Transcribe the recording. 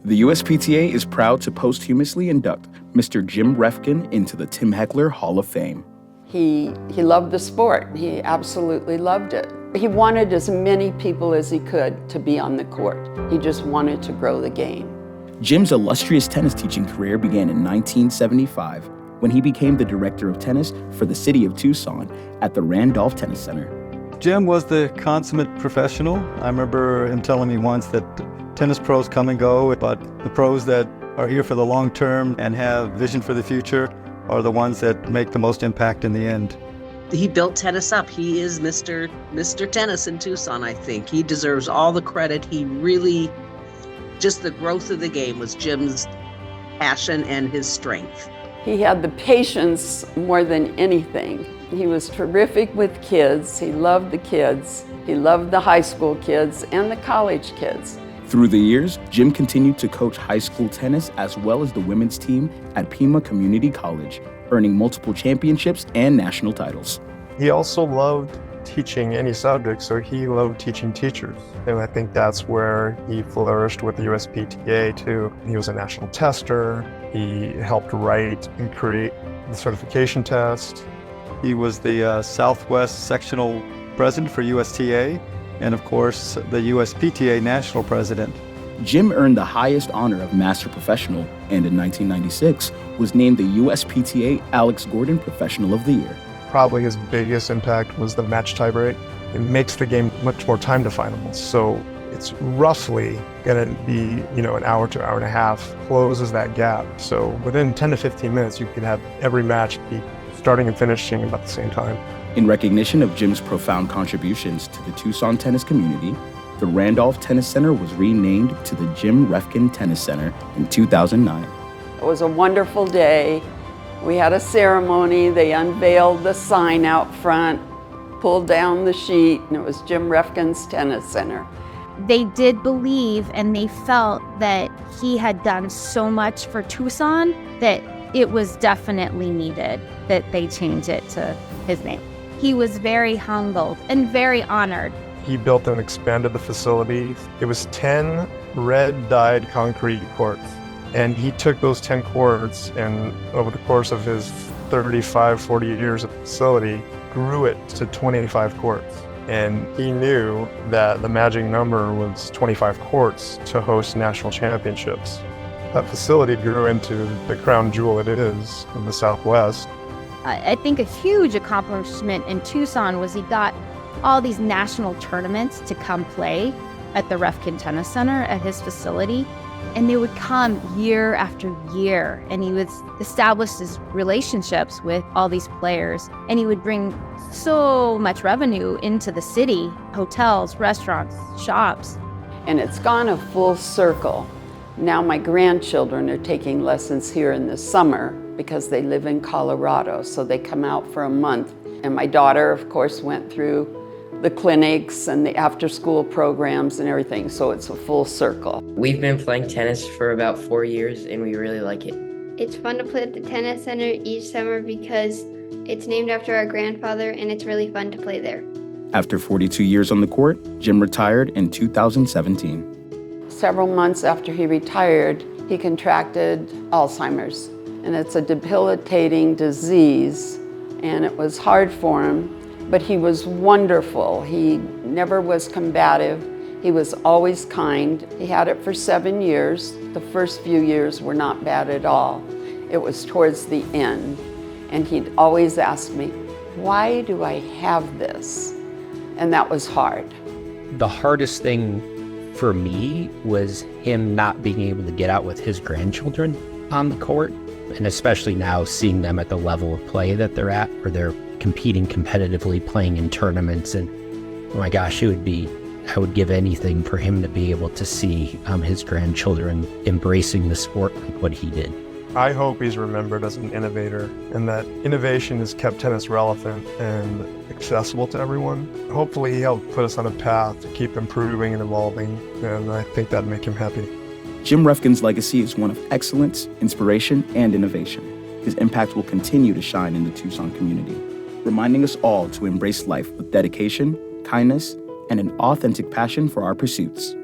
The USPTA is proud to posthumously induct Mr. Jim Reffkin into the Tim Heckler Hall of Fame. He loved the sport. He absolutely loved it. He wanted as many people as he could to be on the court. He just wanted to grow the game. Jim's illustrious tennis teaching career began in 1975 when he became the director of tennis for the city of Tucson at the Randolph Tennis Center. Jim was the consummate professional. I remember him telling me once that tennis pros come and go, but the pros that are here for the long term and have vision for the future are the ones that make the most impact in the end. He built tennis up. He is Mr. Tennis in Tucson, I think. He deserves all the credit. He really, just the growth of the game was Jim's passion and his strength. He had the patience more than anything. He was terrific with kids. He loved the kids. He loved the high school kids and the college kids. Through the years, Jim continued to coach high school tennis as well as the women's team at Pima Community College, earning multiple championships and national titles. He also loved teaching any subject, so he loved teaching teachers. And I think that's where he flourished with the USPTA too. He was a national tester. He helped write and create the certification test. He was the Southwest Sectional President for USTA, and of course, the USPTA National President. Jim earned the highest honor of Master Professional, and in 1996 was named the USPTA Alex Gordon Professional of the Year. Probably his biggest impact was the match tiebreak. It makes the game much more time definable. So it's roughly going to be, an hour to hour and a half, closes that gap. So within 10 to 15 minutes, you could have every match be starting and finishing about the same time. In recognition of Jim's profound contributions to the Tucson tennis community, the Randolph Tennis Center was renamed to the Jim Reffkin Tennis Center in 2009. It was a wonderful day. We had a ceremony. They unveiled the sign out front, pulled down the sheet, and it was Jim Reffkin's Tennis Center. They did believe and they felt that he had done so much for Tucson that it was definitely needed that they change it to his name. He was very humbled and very honored. He built and expanded the facility. It was 10 red-dyed concrete courts. And he took those 10 courts and over the course of his 35, 40 years of facility, grew it to 25 courts. And he knew that the magic number was 25 courts to host national championships. That facility grew into the crown jewel it is in the Southwest. I think a huge accomplishment in Tucson was he got all these national tournaments to come play at the Reffkin Tennis Center at his facility. And they would come year after year, and he would establish his relationships with all these players, and he would bring so much revenue into the city, hotels, restaurants, shops. And it's gone a full circle. Now my grandchildren are taking lessons here in the summer because they live in Colorado, so they come out for a month. And my daughter, of course, went through the clinics and the after-school programs and everything, so it's a full circle. We've been playing tennis for about 4 years, and we really like it. It's fun to play at the tennis center each summer because it's named after our grandfather, and it's really fun to play there. After 42 years on the court, Jim retired in 2017. Several months after he retired, he contracted Alzheimer's, and it's a debilitating disease, and it was hard for him. But he was wonderful. He never was combative. He was always kind. He had it for 7 years. The first few years were not bad at all. It was towards the end. And he'd always ask me, why do I have this? And that was hard. The hardest thing for me was him not being able to get out with his grandchildren on the court. And especially now seeing them at the level of play that they're at, where they're competing competitively, playing in tournaments, and oh my gosh, I would give anything for him to be able to see his grandchildren embracing the sport like what he did. I hope he's remembered as an innovator and that innovation has kept tennis relevant and accessible to everyone. Hopefully he helped put us on a path to keep improving and evolving, and I think that'd make him happy. Jim Reffkin's legacy is one of excellence, inspiration, and innovation. His impact will continue to shine in the Tucson community, reminding us all to embrace life with dedication, kindness, and an authentic passion for our pursuits.